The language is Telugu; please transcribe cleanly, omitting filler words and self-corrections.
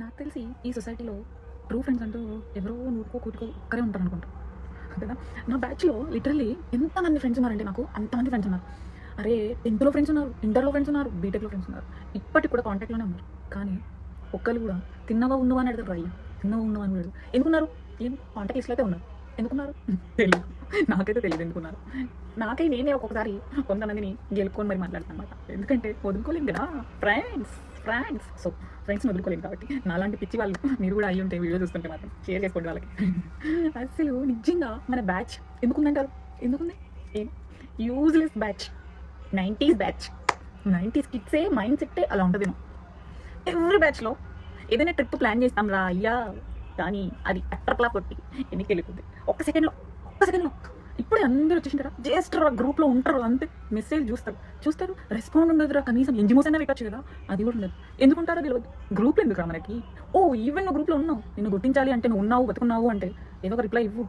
నాకు తెలిసి ఈ సొసైటీలో ట్రూ ఫ్రెండ్స్ అంటూ ఎవరో నూరుకో కూతుకో ఒక్కరే ఉంటారు అనుకుంటా కదా. నా బ్యాచ్లో లిటరల్లీ ఎంతమంది ఫ్రెండ్స్ ఉన్నారంటే నాకు అంతమంది ఫ్రెండ్స్ ఉన్నారు. అరే 10th ఫ్రెండ్స్ ఉన్నారు, ఇంటర్లో ఫ్రెండ్స్ ఉన్నారు, బీటెక్లో ఫ్రెండ్స్ ఉన్నారు, ఇప్పటికి కూడా కాంటాక్ట్లోనే ఉన్నారు. కానీ ఒక్కరు కూడా తిన్నవా ఉన్నవా అని అడుగుతారు. అయ్యా తిన్నవా ఉన్నవా అని అడుగు. ఎందుకున్నారు? ఏం కాంటాక్ట్ లిస్ట్లో అయితే ఉన్నారు. ఎందుకున్నారు తెలియదు, నాకైతే తెలియదు ఎందుకున్నారు. నేనే ఒక్కొక్కసారి కొంతమందిని గెలుపుకొని మరి మాట్లాడతాను అనమాట. ఎందుకంటే వదులుకోలేం కదా ఫ్రెండ్స్. సో ఫ్రెండ్స్ని వదులుకోలేము కాబట్టి నాలాంటి పిచ్చి వాళ్ళు మీరు కూడా అయ్యి ఉంటే వీడియో చూస్తుంటే మాత్రం షేర్ చేసుకోండి వాళ్ళకి. అసలు నిజంగా మన బ్యాచ్ ఎందుకుందంటారు? ఎందుకుంది? ఏం useless batch, 90s batch. 90s కిడ్సే మైండ్ సెట్టే అలా ఉంటుందేమో. ఎవ్రీ బ్యాచ్లో ఏదైనా ట్రిప్ ప్లాన్ చేస్తాం రా అయ్యా, కానీ అది అట్టర్లా కొట్టి ఎన్నికి వెళ్ళిపోతుంది ఒక్క సెకండ్లో. ఇప్పుడే అందరూ వచ్చేసింటారా, జస్ట్ గ్రూప్లో ఉంటారు అంతే, మెసేజ్ చూస్తారు రెస్పాండ్ ఉండదురా, కనీసం ఎంజిమోస్ అయినా పెట్టచ్చు కదా, అది కూడా ఉండదు. ఎందుకుంటారో తెలియదు. గ్రూప్లో ఎందుకురా మనకి? ఓ ఈవెన్ నువ్వు గ్రూప్లో ఉన్నావు, నిన్ను గుర్తించాలి అంటే నువ్వు ఉన్నావు బతుకున్నావు అంటే ఏదో ఒక రిప్లై ఇవ్వు.